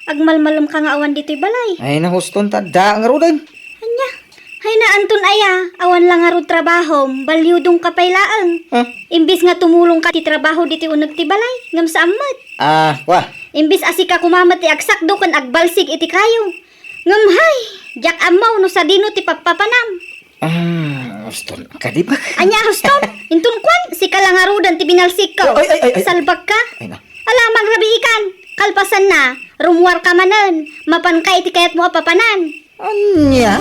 Agmalmalom ka nga awan dito'y balay. Ay, nahuston ta. Da, nga rudan. Anya, hay na anton aya, awan lang nga rod trabaho, balyudong kapaylaan. Ha? Imbis nga tumulong ka ti trabaho dito'y unag ti balay, ngam sa amat. Wah. Imbis asi ka kumamat ti agsakdo kan agbalsig iti kayo. Ngam hay, jak amaw no sa dino ti pagpapanam. Huston ka di ba? Anya huston, intun kwan, si kalangarudan ti binalsik ka. Ay. Salbag ka. Ay na. Alamang rabi ikan, kalpasan na, rumuar ka manan, mapankay ti kayat mo apapanan. Anya?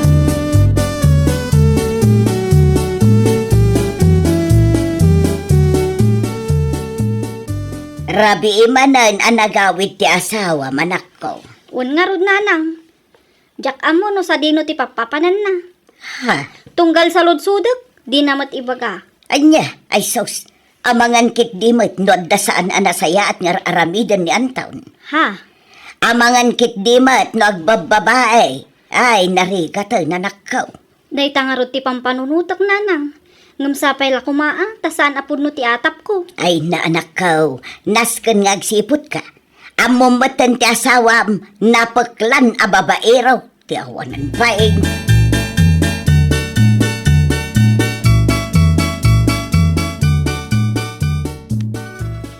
Rabi imanan ang nagawid ti asawa, manak ko. Un nga rod nanang, jak amo no sa dino ti papapanan na. Ha? Tunggal sa lodsudok, di namat ibaga. Anya, ay sos. Amangan kit dimit, no da saan anasaya at nga aramidan ni Anton. Ha? Amangan kit dimit, no agbababae. Ay, narigata, nanakaw. Day tangarot ti pampanunutak nanang. Ngam sapay la kumaa, tasaan apod no ti atap ko. Ay, naanakaw. Nasken nga agsipot ka. Amumatan ti asawam, napaklan a babaero. Ti awanan baing.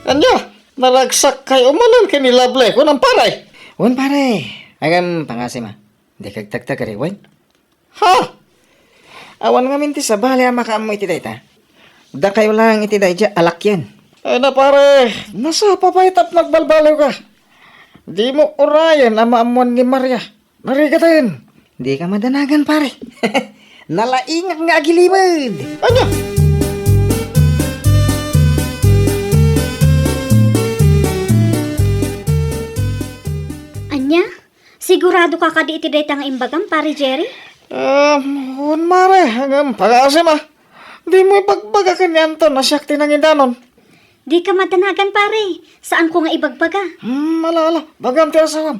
Anya? Naragsak kay umanan kay ni Lovely. Kunang paray. Wan pare. Agam pangasim ha. Hindi kagtagtag ka rin, wan. Ha? Awan nga minti sa bali ama ka mo iti dayta. Da kayo lang iti dayja alak yan. Ay na pare. Nasa papaytap nagbalbalaw ka. Di mo orayan ama amuan ni Maria. Narigatan. Di ka madanagan pare. Nalaingak nga agilibad. Anya? Anya? Sigurado ka kadi iti day tang imbagam, pare Jerry? Huwag mare, hanggang pag-aasim ah. Di mo ipagbaga kanyan to na siyak tinangin danon. Di ka madanagan, pare. Saan ko nga ibagbaga? Malala, bagam ti asawam.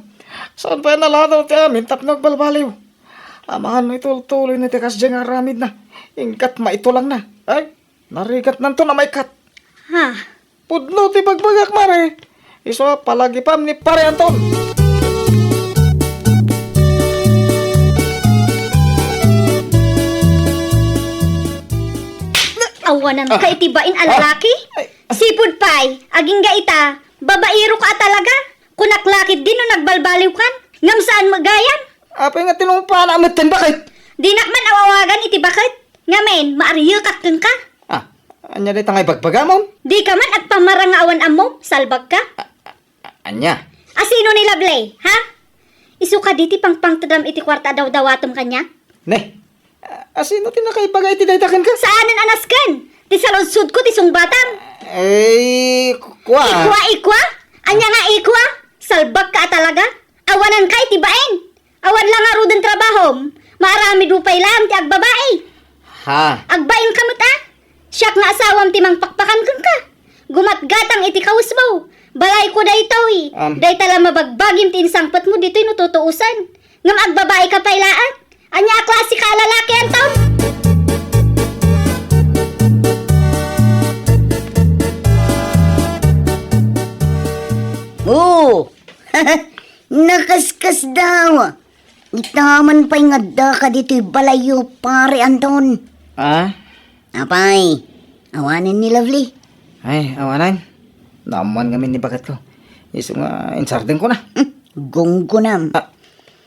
Saan pa yan naladaw ti amin tap nagbalbaliw. Amahan mo ituloy ni tikas dyan nga ramid na. Ingkat maitulang na. Ay, narigat nanto na may kat. Ha? Pudno ti bagbagak mare. Iso palagi pam ni pare Anton. Awanan ka itibain a lalaki? Sipud pay, aging gaita, babairo ka talaga. Kunaklakit din no nagbalbaliw kan. Ngam saan magayam? Apa nga tinumpa na amatin bakit? Di nakman awawagan iti bakit? Ngamen, maariyo kakten ka. Anya day tangay bagbagamon? Di ka man at pamarang nga awan amom, salbag ka. Anya? Asino ni Lovely, ha? Isu ka diti pangtadam iti kwarta daw-dawatom kanya? Ne, asino tinakay bagay ti daytakin ka? Saanan anasken? Ti saludsud ko ti sungbatang. Eh, kwa? Ikwa? Anya nga ikwa? Salbag ka talaga? Awanan ka itibain. Awan lang nga rudeng trabahom. Marami dupay lang ti agbabae. Ha? Agbain kamot ah. Siyak nga asawam ti mangpakpakan kang ka. Gumatgatang iti kausbaw. Balay ko daytoy. Day tala mabagbagim ti insangpat mo dito'y nututuusan. Ngam agbabae ka pailaan. Anya klase ka lalaki ang taon. Oo! Nakaskas daw. Itaman pa'y nga ka dito'y balayo, pare Anton. Apay, awanin ni Lovely. Ay, awanan. Naman kami ni bakat ko. Iso nga, insarden ko na. Gonggonam.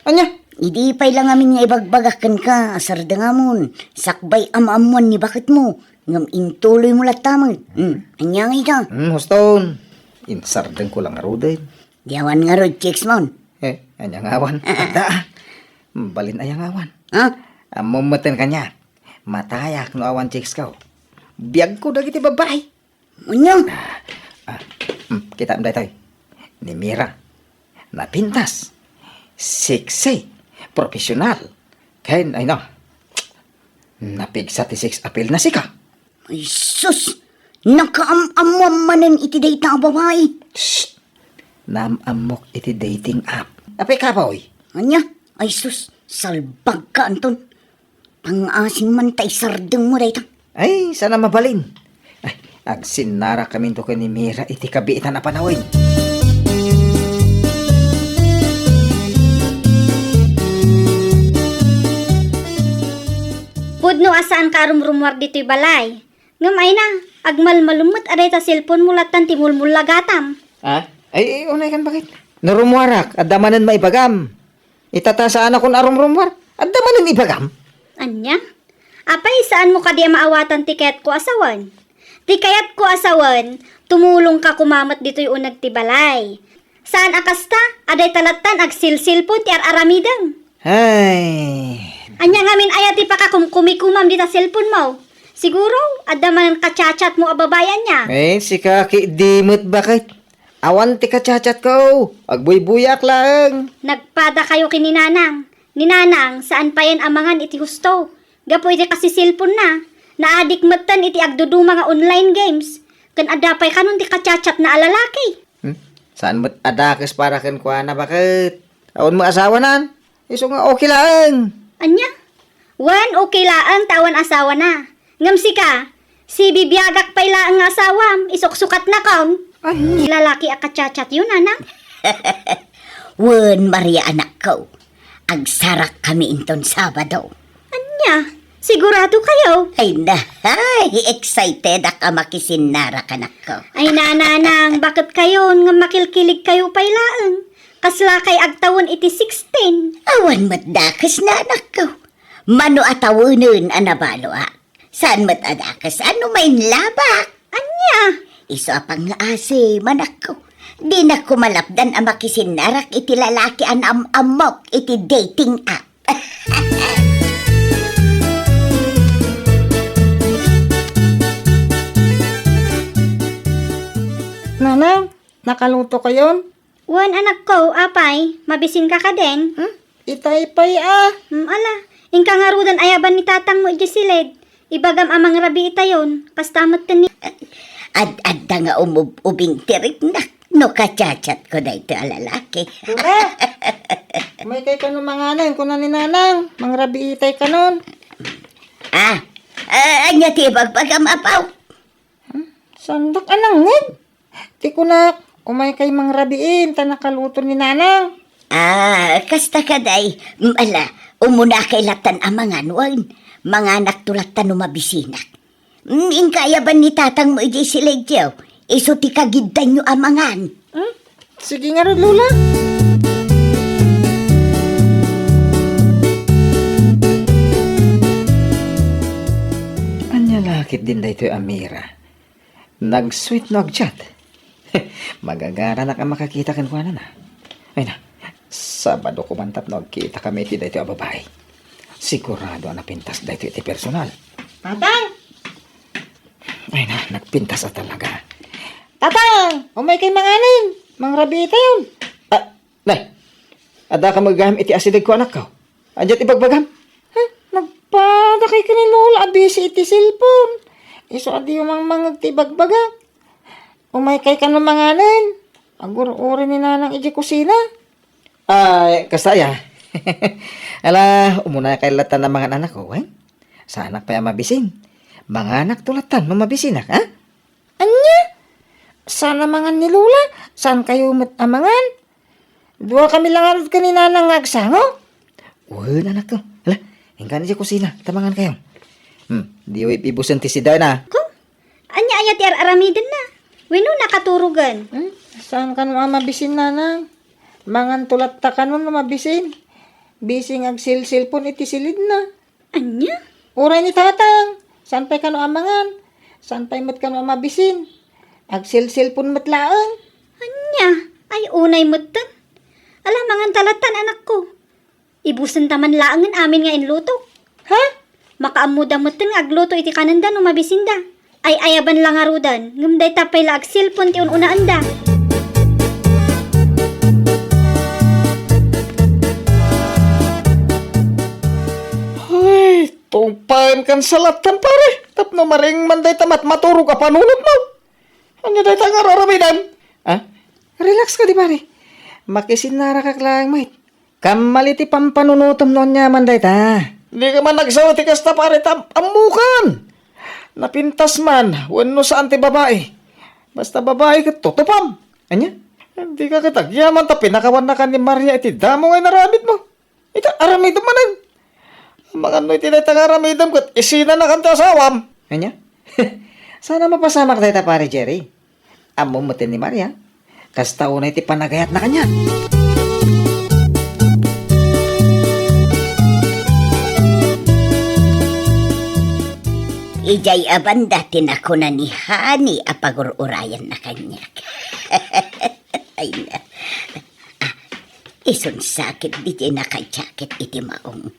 Anya? Idi pa'y lang amin nga ibagbagakan ka, asar da nga mon. Sakbay amamuan ni bakit mo. Ngam intuloy mo latamag. Anya nga ita. Huston. Insarden ko lang aruday. Diawan nga rod, chicks mon. Anya nga awan. Da. Balin ayang awan. Ha? Mamaten kanya. Matayak no awan chicks ka. Biyag ko dagiti babae. Unyong. Kita amday tayo. Ni Mira. Napintas. Sexy. Profesional. Kain, ay no. Napigsa ti sex appeal na sika. Ay sus. Nakaamamam manan iti dayta ang babae. Shh. Namamok iti dating app. Apay ka ba, oy? Anya? Ay sus. Salbag ka, Anton. Pang-asim man tay sardeng mo dayta. Ay, sana mabalin. Ay, agsinara kami to ni Mira iti kabiitan na panawin. saan ka rumrumwar dito'y balay. Ngam ay na, agmalmalumot aday ta cellphone mo latan timulmul lagatam. Ha? Ay, unay kan bakit? Narumwarak, at damanan maibagam. Itatasaan ako na rumrumwar, at damanan ibagam. Anya? Apay, saan mo ka di maawatan tiket ko asawan? Tikayat ko asawan, tumulong ka kumamat dito'y unag ti balay. Saan akasta? Aday talatan ag silsilpon ti aramidang. Ay, Anya ngamin ayati pa ka kumikumam dita cellphone mo. Siguro, adamanan kachat mo ababayan niya. si kaki dimot bakit? Awan ti kachat ko, agbuy-buyak lang. Nagpada kayo kininanang. Ninanang, saan pa yan amangan iti gusto? Gapo iti kasi cellphone na. Naadik matan iti agdudu mga online games. Kan adapay kanon ti kachat na alalaki. Saan mo't adakes para kan kwa na bakit? Awan mo asawa nan? Iso nga okay lang. Anya? Wan, okay laang tawan asawa na. Ngamsi ka, si bibiyagak pay laang nga asawam, isuksukat na kaon. Lalaki akachat yun, anak. Wen, Maria anak ko. Agsarak kami inton Sabado. Anya? Sigurado kayo? Ay na, excited ako makisinara anak ko. Ay nananang, bakit kayo nga makilkilig kayo pay laang? Kasla kay agtawon iti 16. Awan matdakas na anak ko. Mano atawunon anabalo ha. Saan matadakas? Ano may labak? Anya? Iso apang nga ase, manak ko. Di na ko malapdan ang makisinarak iti lalaki an amok iti dating app. Nanang, nakaluto kayon? Wan anak ko, apay, mabisin ka ka din. Itay-pay Ala, ingka nga rudan ayaban ni tatang mo ijisilid. Ibagam amang rabi itayon, kastamot ka ni... Ad-adda nga ubing tirik na. No kachat ko na ito alalaki. Lula, may kay kanon manganan, kunan ni nanang, mangrabi itay kanon. Anya ti bagpagam apaw. Sandak anangin. Ti kunak, umay kay mangrabiin, tanakaluto ni nanang. Kasta kaday. Ala, umuna kay latan amangan, wan. Mga anak tulatan umabisinak. Ingkaya ba ni tatang mo iji silegyaw? Iso ti kagiddan nyo amangan. Sige nga rin, Lula. Anya lakit din da ito'y Amira. Nag-sweet no agchat. Magagara na ka makakita kan kuha na. Ay na, Sabado ko mantap no agkita kami iti da ito'y babae. Sigurado na pintas da ito'y iti personal. Tatang! Ay na, nagpintas na talaga. Tatang! Umay kay manganin! Mangrabita yun! Nay! Ada ka magagam iti asidig ko anak ko. Andiyan ibagbagam. Nagpada kay kanilol, abisi iti cellphone. Iso adi yung mga tibagbaga. Umay kay ka manganin. Agur-uri ni nanang iji kusina. Kasaya. Ala, umuna kay latan ng mga anak ko, eh? Sa anak pa yung mabisin. Mga anak tulatan, mamabisinak, ha? Anya? Sana mangan ni Lula? Saan kayo amangan? Dua kami lang arot kanina nang agsango? Uy, anak ko. Hala, hingga na siya kusina. Tamangan kayo. Di ko ipibusan ti si Dana. Ko? Anya ti aramidin na. Wino nakaturugan. Saan ka naman mabisin, nanang? Mangan tulat ta ka nun mabisin. Bising ag silpon iti silid na. Anya? Uray ni tatang. Saan pa'y ka no amangan? Saan pa'y mat ka no mabisin? Ag silpon matlaang. Anya? Ay unay mutan. Ala mangan talatan anak ko. Ibusan taman laangan amin nga inluto. Ha? Makaamuda mutan nga agluto iti kananda no mabisinda. Ay ayaban lang arudan. Ngumday tapay la ag silpon ti ununaan da. Ay, tumpain kan salatan pare. Tapno maring manday tamat maturog ka panunod mo. Ano day tangar aramidan? Relax ka di pare. Makisinara ka klang mate. Kamaliti pampanunutom noon niya manday ta. Hindi ka man nagsawati kasta pare amukan. Napintas man. Wano saan ti babae. Basta babae ka tutupam. Anya? Hindi ka kitagyaman ta pinakawan na ka ni Maria iti damo ngay naramid mo. Ito aramid mo manan. Mga no'y tinatangaramidam ko't isina na kanta asawam. Anya? Sana mapasama ka tayo pare Jerry. Amo mo ni Maria. Kas taon na iti panagayat na kanya. Ijay abanda tinako na ni Hani apagururayan na kanya. Ay na. Ison sakit di nakachakit iti maong.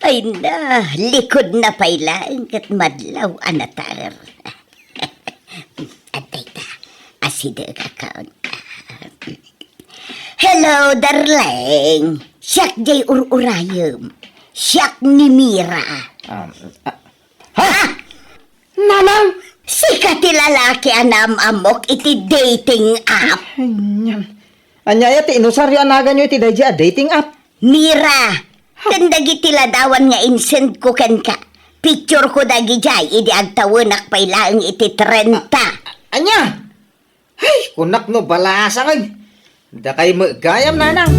Ay na, likod na pailang kat madlaw anatar. Atay ta, asida ka kaon. Hello, darling. Siyak jay ururayom. Siyak ni Mira. Ha? Nanang! Sikat ti lalaki anam amok iti dating app. Anyan. Anyaya ti inusaryo anaga nyo iti dahi dating app. Mira, kandagi ti ladawan nga insend ko kan ka. Picture ko dagi jay, idi agtawanak pailaang iti 30. Anya! Ay, kunak no balasa kay. Da kay magayam nanang.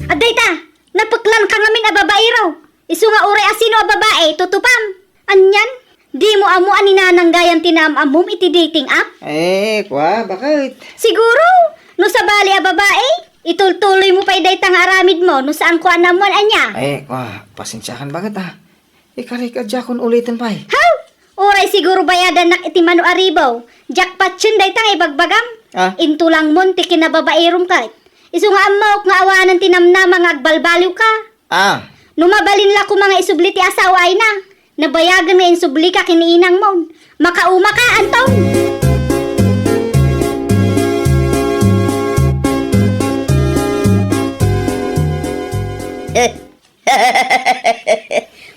Aday ta, napaklan ka ngamin a babae raw. Isu nga uray asino a babae, tutupam. Anyan, di mo amo aninanang gayam tinamamum iti dating app? Kwa, bakit? Siguro, no sa bali a babae, itultuloy mo pa iday tang aramid mo, no saan ko anamon anya. Kwa, pasensyahan bakit Ikarik adjakon ulitin pa How? Uray siguro bayadan nak iti mano aribaw. Jackpot yun day tang ibagbagam. Intulang mon ti kinababaerum kahit. Isu nga amok nga awanan tinamnama nga agbalbaliw ka. Numabalin la ko mga isubli ti asawa ay na. Nabayagan nga insubli ka kiniinang mon. Makauma ka, Anton.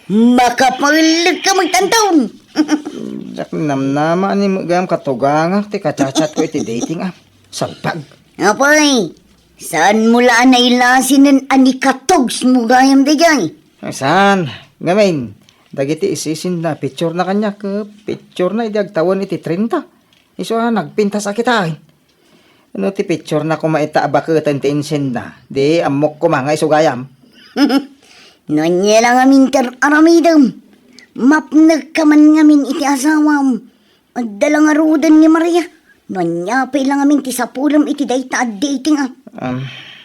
Makapalit ka magtantaon. Jak namnama ni magam katuganga ti kacachat ko iti dating app. Salpag. Apay, saan mula na ilasin ng anikatogs mo gayam da jay? Saan? Ngamin, dagiti isisin na picture na kanya ka. Picture na idagtawan iti 30. Iso nagpintas akitain. Ano ti picture na kumaita abakatan ti insin na. Di amok ko mga isugayam. Nanya lang amin aramidam. Mapnag ka man ngamin iti asawam. Agdala nga rudan ni Maria. Nanya pa ilang amin ti sapulam iti dayta at dating ah.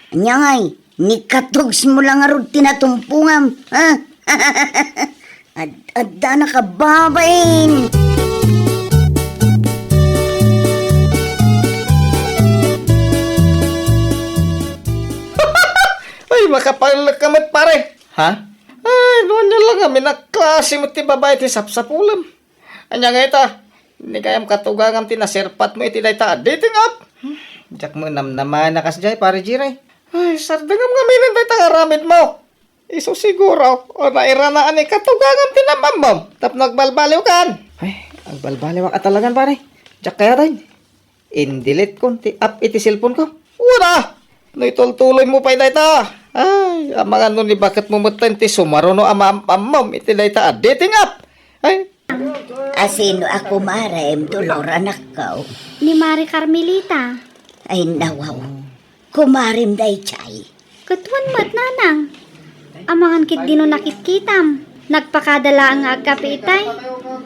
Anya ngay, ni katogs mo lang nga rud tinatumpungam. Ha? Adda na ka babain. Ay, makapalakamat pare. Ha? Ay, noon nyo lang kami naklase mo ti babae ti sapsapulam. Anya nga ita, hindi kayam katugangam ti naserpat mo iti dayta dating app. Diyak mo namnaman na kasjay pare Jiray. Ay, sardangam kami ng dayta karamid mo. Iso siguro, o nairanaan ni katugangam ti namamam. Tap nagbalbaliw kan. Ay, agbalbaliw ka talagan pare. Diyak kaya tayo. Indilit ko ti app iti cellphone ko. Wala! No itultuloy mo pa dayta. Ay, amang ano ni bakit mo mutan ti sumaro no amam iti dayta dating app. Ay, Asino ako marem tulor anak ko. Ni Mari Carmelita. Ay nawaw. Kumarim day chay. Katuan mat nanang. Amangan kit dino nakitkitam. Nagpakadala ang agkapiitay.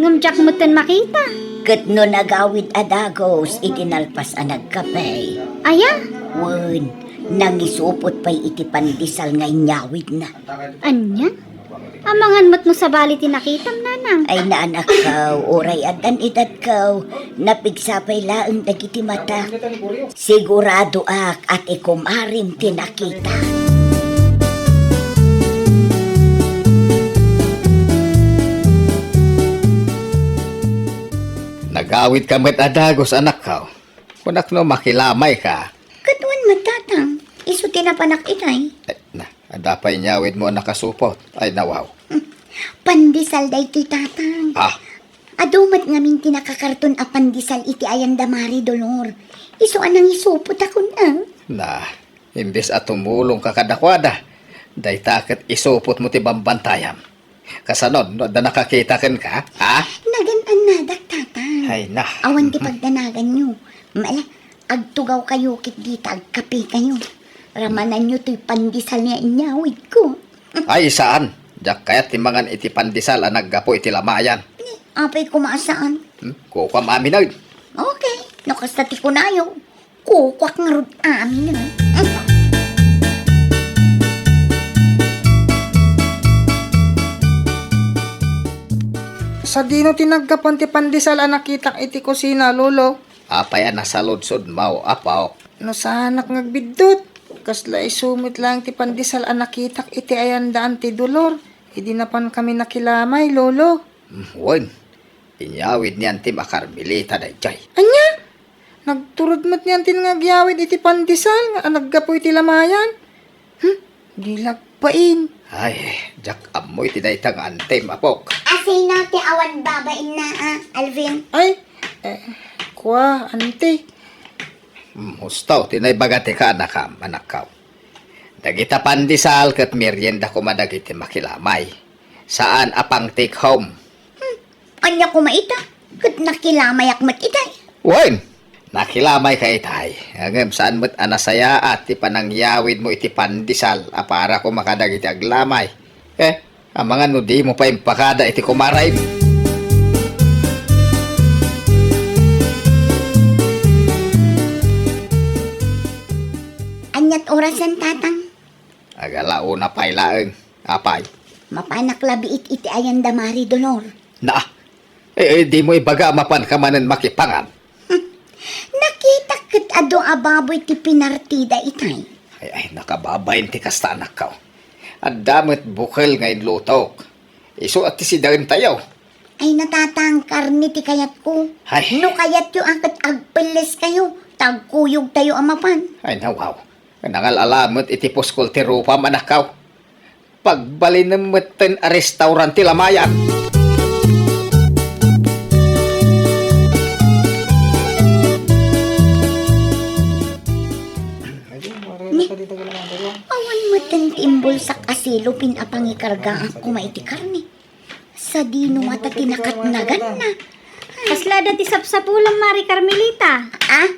Ngamjak mutan makita. Kat no nagawid adagos itinalpas ang nagkapay. Aya, Wen, nangisupot pa'y iti pandisal ngay nyawid na. anya? Amangan mat no sa bali tinakitam nanang. Ay naanak kaw, oray adan edad kaw, napigsapay laeng dagiti mata. Sigurado ak at ikumarim tinakita. nagawid ka met adagos anak ka. Kunak no makilamay ka. Katuan matatang, iso tinapanak itay. Ay, adapay nyawid mo nakasupot. Ay nawaw. Pandisal day to'y tatang. Adumat ngamin tinakakarton a pandisal iti ayan damari dolor. Iso anang isupot ako na. Imbes at tumulong ka kadakwada. Day takit isupot mo ti bambantayam. Kasanon, no, da nakakita ken ka, ha? Nagan-anadak tatang. Ay na. Awan ti pagdanagan nyo. Mala, agtugaw kayo kit dita, agkape kayo. Ramanan nyo to'y pandisal niya inyawid ko. Ay, saan? Diyak kaya't timangan iti pandisal ang naggapo iti lamayan. Apay kumasaan? Kuka maaminag. Okay, nakastati ko na yun. Kukwak nga rod amin na. Sa dino tinaggapan ti pandisal ang nakitak iti kusina, lolo. Apay ang nasa lodsod mau, apaw. No sanak ngagbidot. Kasla isumit lang ti pandisal ang nakitak iti ayandaan ti dolor. Idi na pan kami nakilamay, lolo. Wan, inyawid niyan ti makarmelita na jay. Anya? Nagturod mat niyan tin ngagyawid iti pandisal nga naggapoy ti lamayan. Di lagpain. Ay, jak amoy ti daytang antem apok. Asay na ti awan babain na, Alvin. Ay, kwa, ante. Mustaw, tinaybagati ka anakam, anakaw. Dagita pandisal kat merienda ko madagiti makilamay. Saan apang take home? Anya ko maita, kat nakilamayak mat itay. Wan, nakilamay ka itay. Hanggang saan mo't anasaya at ti panangyawid mo iti pandisal para ko makadagiti aglamay. Ang mga nudi mo pa impakada iti kumaray. Anyat orasan tatang, Agalao na pay laeng, apay. mapanak labi iti ayan damari dolor. Na, di mo ibaga mapan ka manan makipangan. Nakita kat ado ababoy ti pinartida itay. Ay, nakababayin ti kasta anak ka. Ang damit bukal ngayon lutok. Iso at ti sidarin tayo. Ay natatangkar ni ti kayat ko. Ay. No kayat yu akat agpeles kayo, tagkuyog tayo amapan. Ay, nawaw. Nangal-alamot iti puskol ti rupa manakaw. Pagbalin ng matan a restaurant ti lamayan. Awan mo timbol sa kasilo pinapangikarga ako maiti karni. Sa dino mata tinakatnagan na. Kasla dati sapsapulang Mari Carmelita. Ah?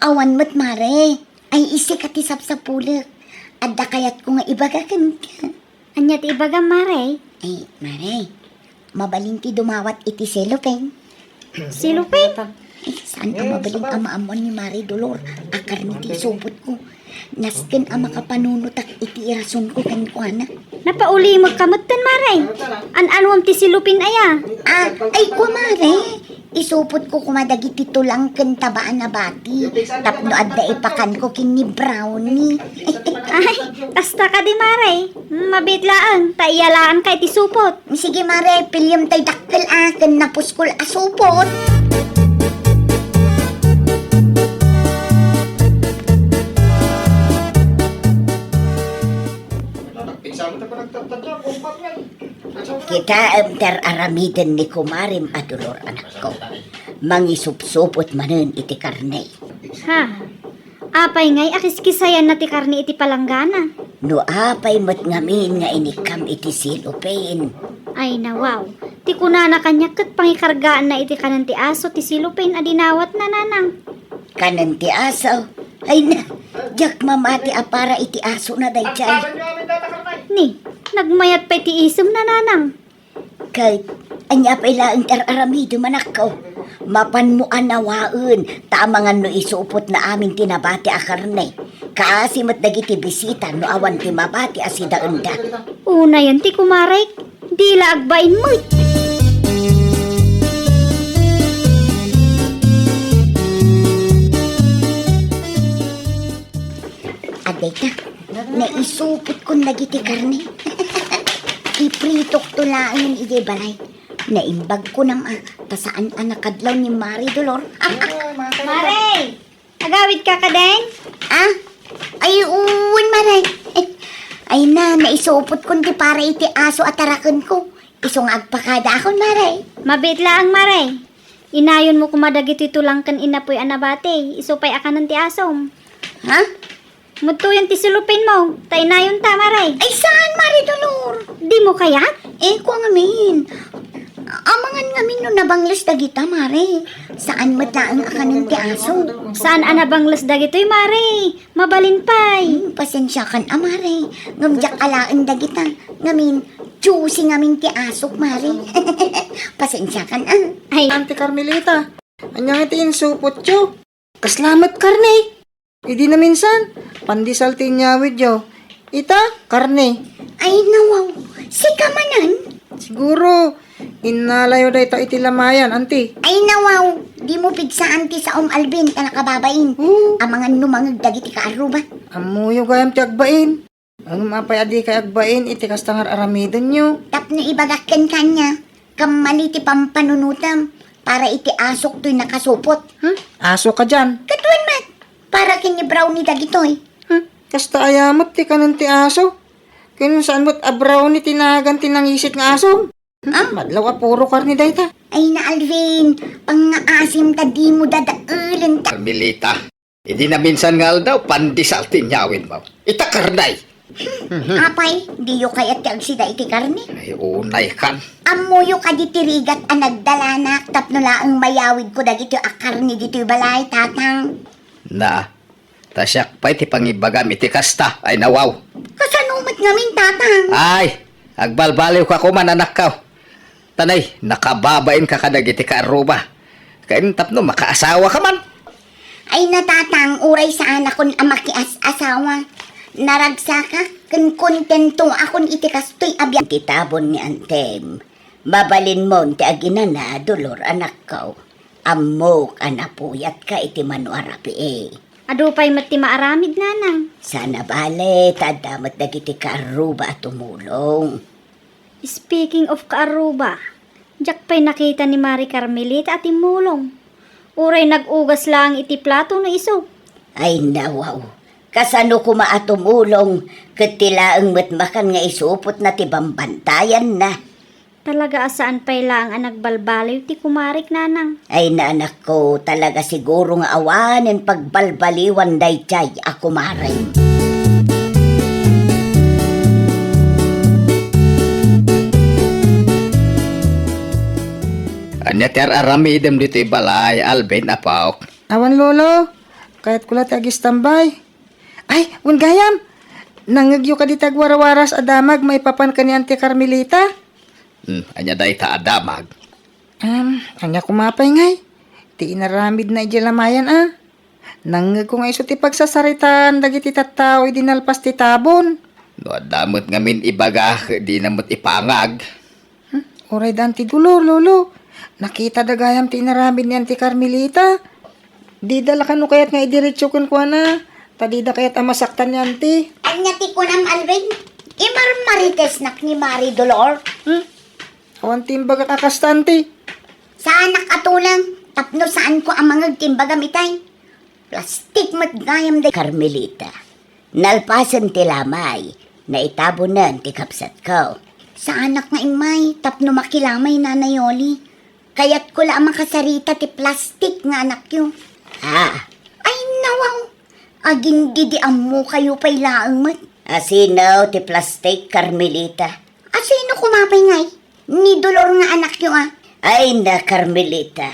Awan mo't mare. Ay isi ka ti sapsapulak. Adda kayat ko nga ibagakan ka. Anya ti ibaga Mare. Ay, mare. Mabalin ti dumawat iti selopeng. Silupin. Ay, saan ka mabaling ama-amon ni Mari Dolor? Akar ni ti supot ko. Nasken ang makapanunutak iti irason ko kan ko anak. Napauli mo kamutan Mare. An-anwam ti silupin aya. Ah, ay ko mare. Isupot ko kumadagiti tulang ken tabaan na bati. Tapno adda ipakan ko kini brownie. Ay, kasta ka di Mare. Mabitlaan. Taiyalaan kay ti supot. Sige mare, pilyam tay dakkel ken napuskol asupot. Kita emter aramiden ni kumarim adulor anak ko. Mangisupsupot manen iti karne. Ha? Apay ngay akiskisayan na ti karni iti palanggana. No apay mat ngamin nga inikam iti silupain. Ay nawaw. Ti kunana kanya kat pangikargaan na iti kanan ti aso ti silupin adinawat na nanang. Kanan ti aso. Ay na, jak mamati apara iti aso na dayjay. Ni, nagmayat pa ti isem na nanang. Kahit anya pa ilaang aramido manak ko. Mapan mo anawaen, tamangan no isupot na amin tinabati a karne. Kaasi mat dagiti bisita no awan ti mabati asida enda. Una yan ti kumarek. Di la agbain mo. Aday ka, naisupot ko dagiti karne. Ipritok to laang iti balay. Naimbag ko ng tasaan nakadlaw ni Mari Dolor. Mare! Agawid ka ka din? Ah? Ay, uwan, Maray. Ay na, naisupot ko di para iti aso at tarakan ko. Isong agpakada akon, Maray. Mabitla ang Mare. Inayon mo kumadagiti tulang kan inapoy anabate. Isupay akanan ti asom. Ha? Mutuyan ti silupin mo. Tainayon ta, Mare. Ay, saan, Mari Dolor? Di mo kayat? Eh, ko ngamin. Amangan ngamin no nabanglas dagita, Mare. Saan matlaang akanin ti aso? Saan anabanglas dagitoy, Mare? Mabalin pay. Pasensya kan, Mare. Ngamjak alaan dagita. Ngamin, juicy ngamin ti asok, Mare. Pasensya kan, Ay, Ante Carmelita, anyang iti insupot yo. Kaslamat karne. Idi na minsan, pandisal tinyawid yo. Ita, karne. Ay, nawaw. Sika manan. Siguro, inalayo da ito iti lamayan, anti. Ay, nawaw. Di mo pigsaan ti sa Alvin ka nakababain. Amangan numangag dagiti ka aruba. Amuyo gayam ti agbain. Ang mapay adi kay agbain, iti kastangar aramidon nyo. Tapno ibagakken kanya. Kamali ti pampanunutam. Para iti asok to'y nakasupot. Aso ka dyan. Katuan mat. Para kini brownie dagitoy. Kasta ayamot ti kanan ti aso. Kaya saan mo't abraw ni tinagan tinangisit nga aso. Madlaw a puro karni dayta. Ay na Alvin, pang-aasim ta di mo dadaulan ta. Carmelita, hindi na minsan nga daw, pandisal tinyawin mo. Itakarnay. Apay, di yo kayat ti agsida iti karne. Ay, unay kan. Amuyo ka di tirigat a nagdalanak. Tapno laang mayawid ko dagito akarni dito'y balay, tatang. Na, tasyak pa iti pangibagam iti kasta. Ay, nawaw. Kasanumat ngamin, tatang. Ay, agbalbaliw ka kuman anak ka. Tanay, nakababain ka kadag iti kaaruba. Kain tapno, makaasawa ka man. Ay natatang, uray sa anak kon amakias asawa. Naragsa ka, kun kontento akon itikas to'y abyan. Titabon ni Antem, mabalin mo ti aginana, dolor anak ko. Amok anapuyat ka iti manuarapi adu pay mati maaramid, nanang. Sana bale, tadamat dagiti kaaruba at tumulong. Speaking of kaaruba, jak pay nakita ni Mari Carmelita at imulong. Uray nag-ugas lang iti plato na iso. Ay nawaw, kasano ko maatumulong, katilaang matmakan nga isupot na ti bambantayan na. Talaga asaan pay lang ang nagbalbaliw ti kumarik, nanang. Ay naanak ko, talaga siguro nga awanin pagbalbaliwan dayjay ako maray. Anya ter aramidem dito ibalay, Alvin apaw. Awan lolo, kahit kulat agis tambay. Ay, gayam. Nangagyo ka di tagwarawaras adamag, may papan ka ni Ante Carmelita. Anya day ta adamag. Anya kumapay ngay. Ti inaramid na ijilamayan Nangag ko nga iso ti pagsasaritan, dagiti tattao idinalpas ti tabon. No, damot ngamin ibaga, di namot ipangag. Oray danti dulo, lolo. Nakita dagayam ti inaramid ni Ante Carmelita. Di dala ka no kayat nga idiretso kun kwa na. Tadida kayat amasaktan ni Ante. Anya ti kunam Alvin, imarmarites nak ni Mari Dolor. Awan timbaga kakastante. Sa anak atulang, tapno saan ko ang mga timbagamitay. Plastik matgayam day Carmelita. Nalpasan ti lamay, na itabunan ti kapsat ko. Sa anak nga imay, tapno makilamay nanayoli. Kaya't ko lang makasarita ti plastik nga anak yun. Ay nawaw, aging didiam mo kayo pay laang mat. Asino ti plastik, Carmelita? Asino kumapay ngay? Ni Dolor nga anak yun Ay na, Carmelita.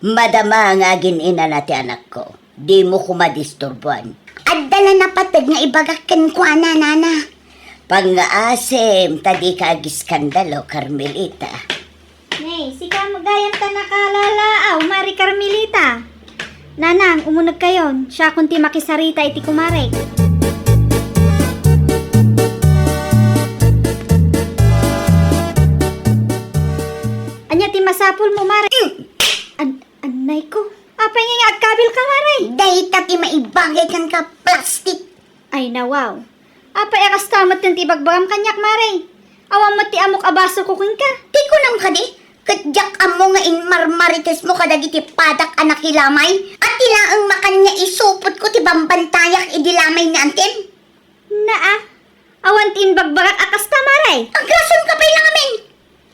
Madama nga ginina na ti anak ko. Di mo kumadisturbuan. At dala na patag nga ibagakan ko nana. Pang-aasim, tadi ka agiskandalo, Carmelita. Nay, sika magayam ta nakalalaaw, Mari Carmelita. Nanang, umunag kayon. Siya kunti makisarita iti kumarik. Anya ti masapul mo, Mari. Anay ko. Apay nga nga agkabil ka, Mari. Dahil tati maibagay kan ka plastik. Ay nawaw. Apay akastamat yung tibagbagam kanyak, Mari. Awang mati amok abaso ko ka. Di ko nang kadi. Kadyak amo nga inmarmarites mo kadagiti padak anak ilamay. At tilaang makanya isupot ko ti bambantayak idilamay ni Antem. Naa. Awan tin bagbagak akasta, Mari. Ang rason ka pa'y lang amin.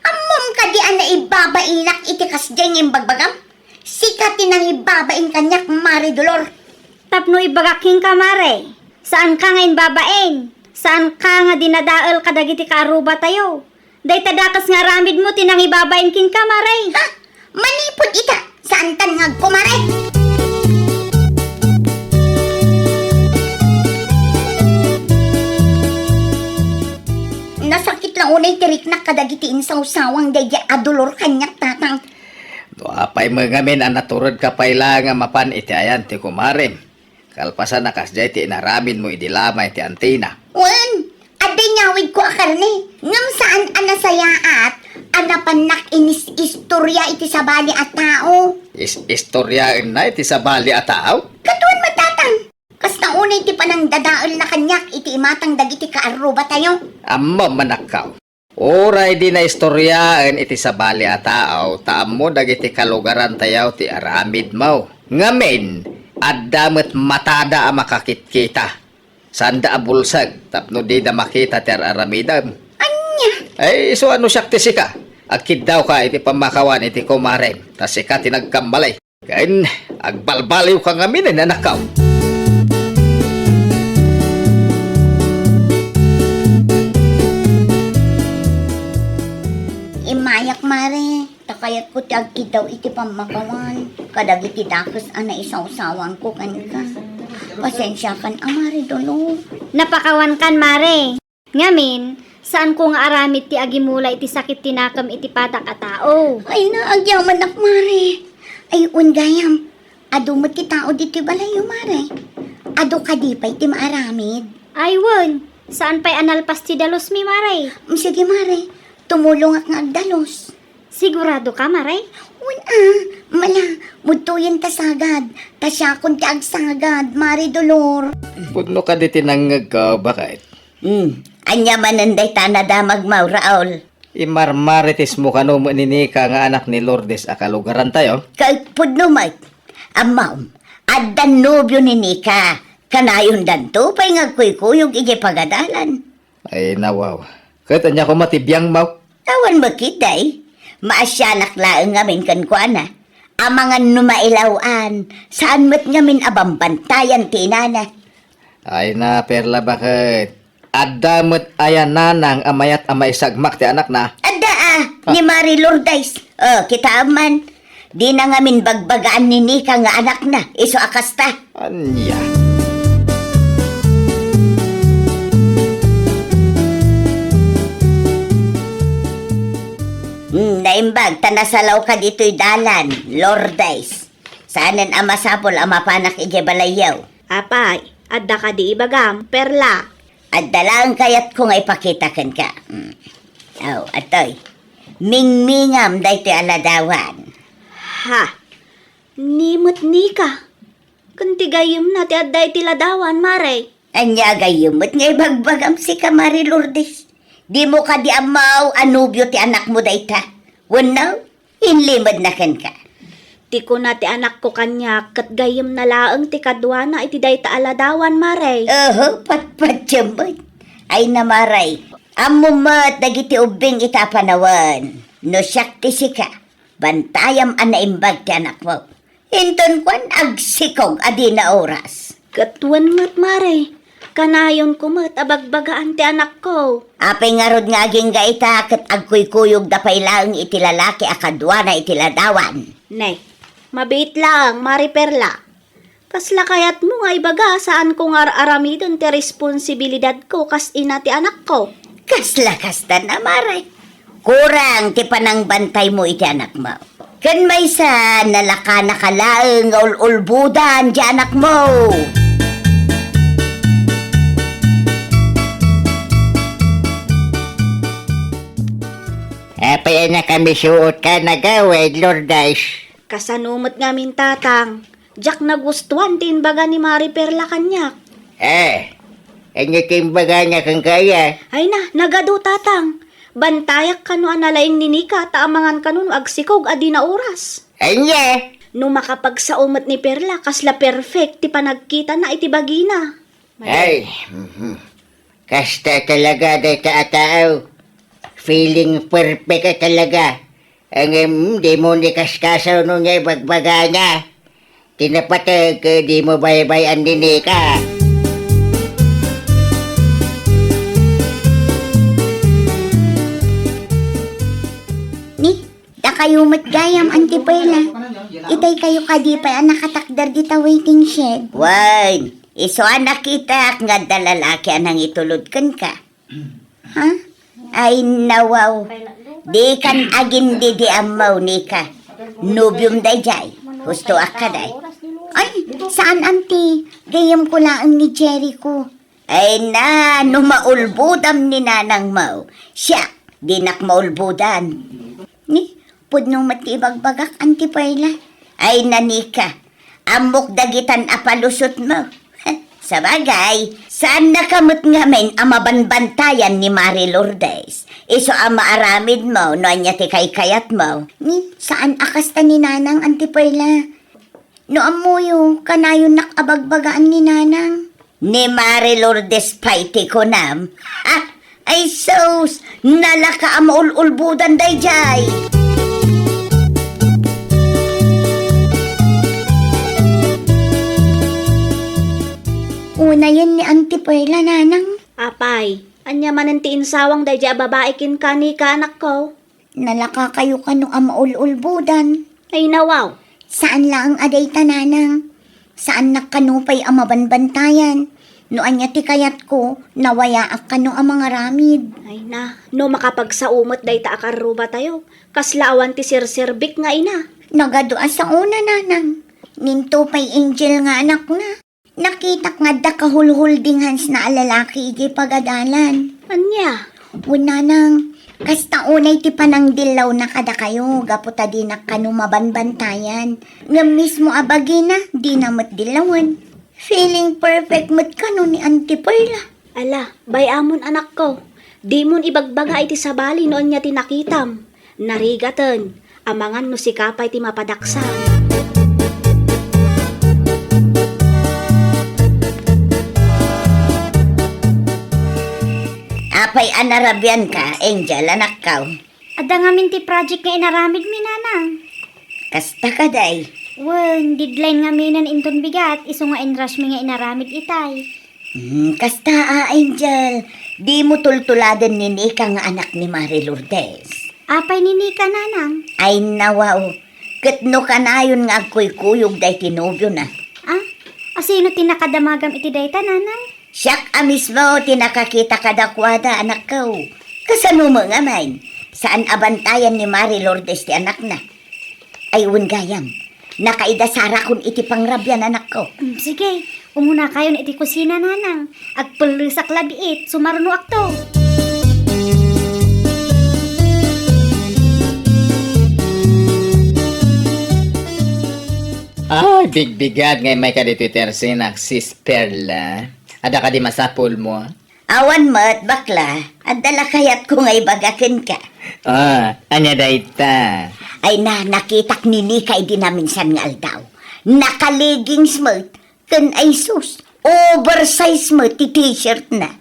Amom ka di na ibabainak iti kasdyan yung bagbagam. Sika tinang ibabain kanyak Mari Dolor. Tapno ibagaking ka, Mari. Saan ka ngayon babain? Saan ka nga dinadaal kadagiti kaaruba tayo? Day tadakas nga ramid mo tinang ibabayin kin ka, maray. Ha? Manipod ita. Saan tan nga kumare? Nasakit lang unay tirik na kadagitiin sa usawang daya adulor kanyak tatang. Apay mga min ang naturod ka payla nga mapan iti ayan ti kumarim. Kalpasan na kasjay ti inaramin mo idilamay ti antina. Wan, aday nyawid ko akarni. Ngam saan anasayaat, anapanak inis istorya iti sabali at tao. Istoryaan na iti sa bali at tao. Katuan matatang. Kas na unay ti panang dadaol na kanyak iti imatang dagiti kaaruba tayo. Amma manakaw. Oray di na istoryaan iti sa bali at tao, taam mo dagiti kalugaran tayaw ti aramid mo. Ngamin, addamet matada ang makakitkita. Sanda abulsag, tapno di na makita ti aramidam. Anya? Ay, so ano siya ti sika? Agkid daw ka iti pamakawan iti kumarem, tas sika tinagkambalay. Kain, agbalbaliw ka ngamin na nakaw. Imayak mare, takayat ko tiyagkid daw iti pamakawan. Kadagiti dakos ana isaw-sawang ko kanika. Pasensya kan amare dolo. Napakawan kan, mare. Ngamin, saan ko nga aramid ti agimula iti sakit tinakam iti patak a tao. Ay naagyaman ak mare. Ay ungayam, ado mo't ti tao diti balayo mare. Ado kadipay ti maaramid. Ay, won. Saan pa'y analpas ti dalos mi, mare? Sige mare, tumulong ak nga agdalos. Sigurado ka, mare? Mala, mutuyan ta sagad. Tasyakon ti agsagad, mare dolor. Pudno ka di tinangagaw, bakit? Anya mananday tanadamag mau, Raul. Imarmaritis mo kano mo ninika nga anak ni Lourdes a kalugaran tayo? Kaipod no, Mike. Amaw, addan nobyo ni Nika. Kanayon dan to, pa'y ngagkuy-kuyog ije pagadalan. Ay nawaw. Kaya niya ko matibiyang mau. Tawan makiday. Maasyanak laeng ngamin kan kuana. Amangan numailawan. Saan mat ngamin abambantayan tinana. Ay na, Perla, bakit? Adamot ayan nanang amayat amay sagmak ti anak na. Ada ni Mari Lourdes. Kita aman. Di na ngamin bagbagaan ni Nika nga anak na. Iso akasta. Anya. Naimbag, tanasalaw ka dito'y dalan, Lourdes. Saanan amasapol amapanak ije balayaw. Apay, adda ka di ibagam, Perla. At dalang kayat ko nga ipakitakan ka. Atoy. Mingmingam dahi aladawan. Ha? Nimot ni ka. Kuntigayom na ti adday ti ladawan, mare. Anya gayumot nga ibagbagam si Kamari Lourdes. Di mo ka di amaw anubyo ti anak mo dahi ta. Wanaw, inlimad na kan ka. Ti ko na ti anak ko kanya, kat gayom na laang ti kadwana iti day ta aladawan, mare. Patpat jambay. Ay namaray. Amumat dagiti ubing itapanawan. No siyak ti sika. Bantayam anaimbag ti anak mo. Hinton kwan agsikog adi na oras. Katuan mat, mare. Kanayon ko mat abagbagaan ti anak ko. Apay nga rod nga aging gaita kat agkuy-kuyog dapay lang iti lalaki akadwana iti ladawan. Nay, mabait lang, Mari Perla. Kasla kayat mo nga ibaga saan ko nga aramidon ti responsibilidad ko kas ina ti anak ko. Kasla-kasta na maray. Kurang ti panang bantay mo iti anak mo. Kan may sa nalaka nakalaeng ul-ulbudan di anak mo. Apay na kami suot ka nagawid, Lourdes. Kasanumot nga min tatang. Jack nagustuhan tin baga ni Mari Perla kanyak. Ano timbaga niya kang kaya? Ay na, nagado tatang. Bantayak kanu analaing ni Nika taamangan kanu agsikog adi na oras. Anya? No makapagsaumot ni Perla kasla perfect ti panagkita na iti bagina. Ay, kasta talaga day taatao. Feeling perfect ka talaga. Ang di mo ni kaskasaw nung niya bagbaga niya. Tinapatag, di mo baybayan din ka. kayo matgayam, Auntie Perla. Itay kayo kadipay ang nakatakdar dita waiting shed. Wan, iso anak kita nga dalalaki anang itulod ka. Ha? Ay nawaw. Di kan agin di amaw ni ka. Nubium dayjay. Gusto akaday. Ay, saan Auntie? Gayam ko lang ni Jericho. Ay na, numaulbudam ni nanang mau. Siya, di nak maulbudan. Ni, pudnong matibagbagak, Auntie Perla. Ay nanika, amok dagitan apalusot mo. Sa bagay, saan nakamot ngamin ang mabanbantayan ni Mari Lourdes? Iso ang maaramid mo, no anya ti kayat mo. Ni, saan akasta ni nanang, Auntie Perla? No amuyo, kanayon nakabagbagaan ni nanang. Ni Mari Lourdes paiti ko nam. Ay sus, nalaka ang maululbudan dayjay. Una yun ni Auntie Perla, nanang. Apay, anya manantiin sawang dayja babae kin kani ka anak ko. Nalaka kayo kano ang maululbudan. Ay nawaw. Saan lang aday tananang? Saan nakanupay ang mabanbantayan? No anya ti kayat ko, nawayaak kano ang mga ramid. Ay na, no makapagsaumot day ta akaruba tayo. Kaslaawan ti sirsirbik nga ina. Nagadua sa una, nanang. Ninto pay angel nga anak na. Nakita nga da kahulhul dinghans na alalaki iti pagadalan. Anya? Nanang, kasta unay ti panang dilaw na kada kayo, gaputa di na kano mabanbantayan. Nga mismo abagina, di na mat dilawan. Feeling perfect mat kano ni Auntie Perla. Ala, bayamon anak ko. Di mon ibagbaga iti sabali noon niya tinakitam. Narigatan, amangan no si kapay ti mapadaksan. Apay anarabian ka, Angel, anak ka. Ada nga minti project nga inaramid mi nanang. Kasta ka day. Wen, deadline nga minan inton bigat, iso nga inrush mi nga inaramid itay. Kasta Angel. Di mo tultuladan ni Nika nga anak ni Mari Lourdes. Apay ni Nika nanang. Ay nawaw. Katno ka na yun nga kuy-kuyog day tinubyo na. Ah, asino tinakadamagam iti dayta nanang? Siyak mismo tinakakita kadakwada anak ko. Kasano mo nga man? Saan abantayan ni Mari Lourdes ti anak na? Ay gayam. Nakaidasara kun iti pangrabyan anak ko. Sige, umuna kayo na iti kusina nanang. Agpulusak labiit, sumaruno akto. Ay, bigbigad ngay may kadito tersinak sis Perla. Ada ka di masapol mo? Awan mat bakla. Adala kayat ko ngay bagakin ka. Anya dayta. Ay nakitak ni Nika di na minsan nga aldaw. Nakaliging smart. Kan ay sus. Oversize mo ti t-shirt na.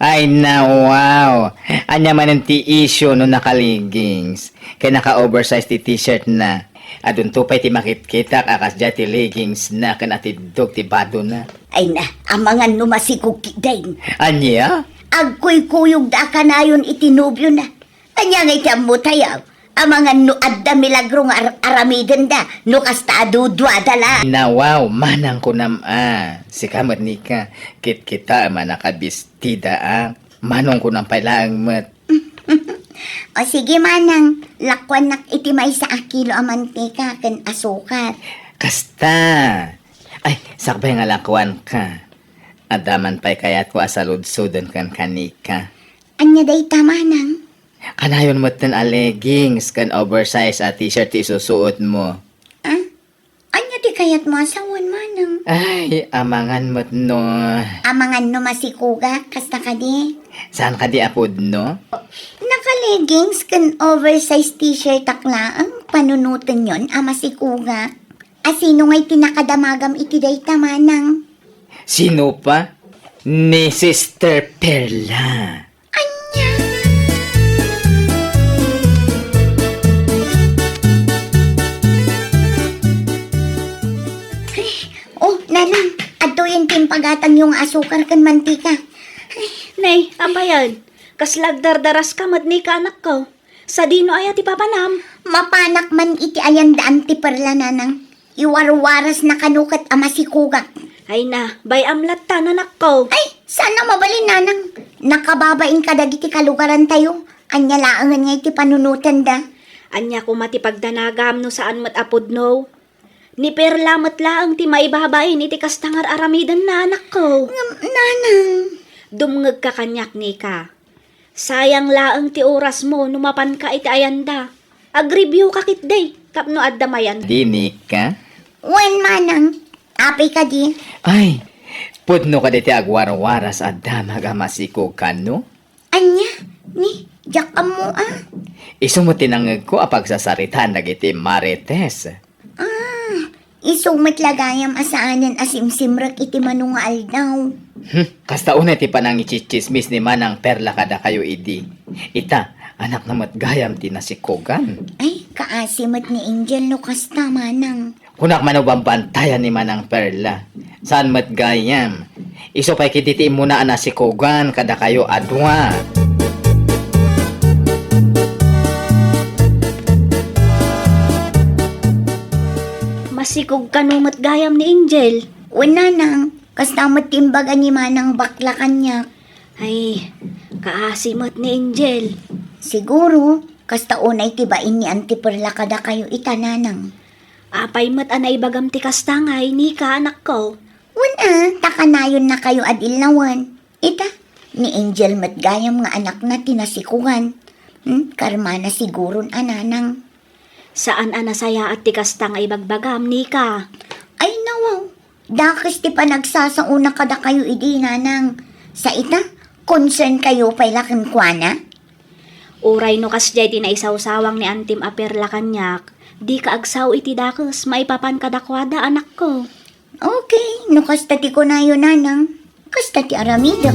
Ay na wow. Anya man ang ti-issue no nakaligings. Kaya naka-oversized ti t-shirt na. Adun to pa'y ti makit-kitak akas dya ti leggings na kanatidog ti bado na. Ay na, amangan numasikog kidain. Anya? Agkuy-kuyog da ka na yun itinubyo na. Anya nga iti mo tayaw. Amangan no adda milagro nga aramiden da. No kasta adudwa dala. Na wow, manang ko si kamat ni ka. Kit-kita man nakabistida manong ko nam pailaang mat. O sige manang, lakwan nak iti may sa kilo ang mantika ken asukar. Kasta. Ay, sakbay nga lakwan ka. Adaman pa'y kayat ko asalud-sudan kan kanika. Anya day tamanang? Kanayon mo ten leggings kan oversize at t-shirt isusuot mo. Ah? Anya di kayat mo asawan manang? Ay, amangan mo no. Amangan no masikuga, kasta ka di? Saan ka di apod no? Naka-leggings kan oversized t-shirt akla ang panunutan yon ama masikuga. Asino nga'y tinakadamagam iti day tamanang? Sino pa? Ni Sister Perla. Anya? Oh, nanang, ato yung timpagatang yung asukar kan mantika. Nay, apa yan? Kaslagdardaras ka mat ni ka anak ko. Sa dino ay ati papanam. Mapanak man iti ayandaan ti perla nanang. Iwarwaras na kanukat ama si Kuga. Ay na, bay amlat ta nanak ko. Ay, sana mabalin nanang. Nakababain ka dagiti kalugaran tayo. Anya laangan nga iti panunutan da. Anya ko matipagdanagam no saan mat apod no. Ni Perla mat laang ti maibabain iti kastangar aramidan na anak ko. Nanang. Dumngeg ka kanyak ni ka. Sayang laang ti oras mo numapan ka iti ayanda. Agribyo ka kitday, tapno addamayan. Dinik ka? Wen manang. Apay ka di. Ay, pudno ka diti agwar-waras at damag amasiko ka, no? Anya, ni, jakam mo Iso mo tinangag ko apag sasaritan nagiti Marites. Isumat lagayam asaanan asimsimrak iti manungal daw. Kasta una ti panang ichichismis ni Manang Perla kada kayo idi. Ita, anak na matgayam ti nasikogan. Ay, kaasimat ni Angel no kasta manang. Kunak manubambantayan ni Manang Perla. Saan matgayam? Iso pa'y kititi muna na nasikogan kada kayo adwa. Masikog ka no matgayam ni Angel. Wala nang, kasta matimbagan ni manang bakla kanya. Ay, kaasimat ni Angel. Siguro, kasta unay tibain ni Auntie Perla kada kayo itananang. Apay mat anay bagam ti kastangay ni ka anak ko. Wala, takanayon na kayo adilnawan. Ita, ni Angel matgayam nga anak na tinasikugan. Karma na siguro ananang. Saan anasaya at ti kastangay bagbagam ni ka? Ay nawaw, dakas ti panagsasauna kada kayo idi nanang. Sa ita, concern kayo pay lakin kuana? Uray no kasjay tinaisawsawang ni Antim Aperla kanyak. Di ka agsaw iti dakes, maipapan kadakwada anak ko. Okay, no kasta ti ko na yun nanang. Kasta ti aramida.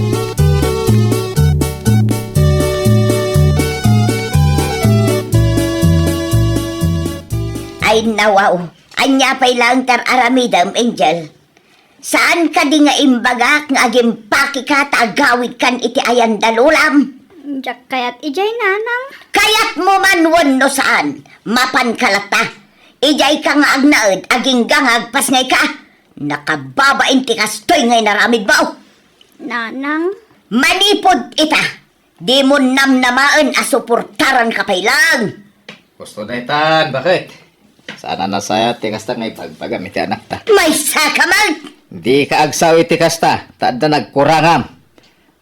Ay nawaw, anya pay lang tar aramidam, Angel. Saan ka di nga imbagak nga aging pakika tagawid kan iti ayan dalulam? Diyak kayat ijay nanang. Kayat mo man no saan, mapan kalata. Ijay ka nga agnaed, aging gangag pas ngay ka. Nakababain ti kastoy ngay naramid ba? Nanang? Manipod ita, di mo namnamaan asuportaran ka pay lang. Gusto na itan, bakit? Sana nasaya ti kasta ngay pagpagam iti anak ta. May sakaman! Di ka agsaw iti kasta, tada nagkurangam.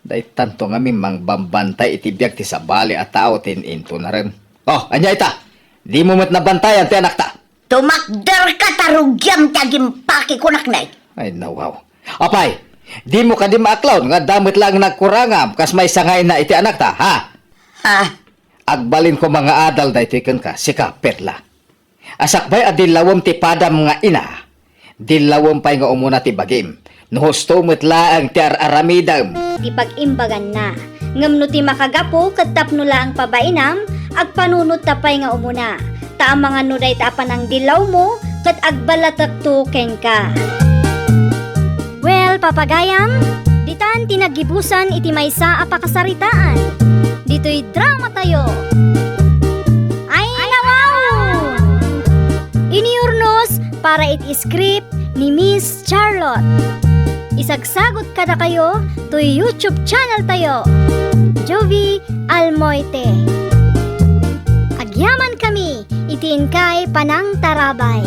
Day tanto nga mang bambantay iti biyak ti sabali at tao into na rin. Oh, anya ita, di mo mat nabantayan ti anak ta. Tumakder ka tarugyam taging pakikunaknay. Ay, nawaw. Apay, di mo ka di maaklaw nga damit lang nagkurangam kas may sangay na iti anak ta, ha? Ha? Agbalin ko mga adal da iti ka, sika Perla. Asakbay a dilawom ti padam nga ina. Dilawom pa'y nga umuna ti bagim. Nuhusto mutlaang ti aramidam. Di pag-imbagan na. Ngam no ti makagapo, katap no lang pabainam, agpanunot tapay nga umuna. Ta mga nuday tapan ang dilaw mo, kat agbalatak tukeng ka. Well, papagayam, ditan tinagibusan iti maysa apakasaritaan. Dito'y drama tayo. Ay, nawaw! Iniurnos para iti script ni Miss Charlotte. Isagsagot kada kayo to YouTube channel tayo. Jovi Almoite. Agyaman kami, itiin kay Panang Tarabay.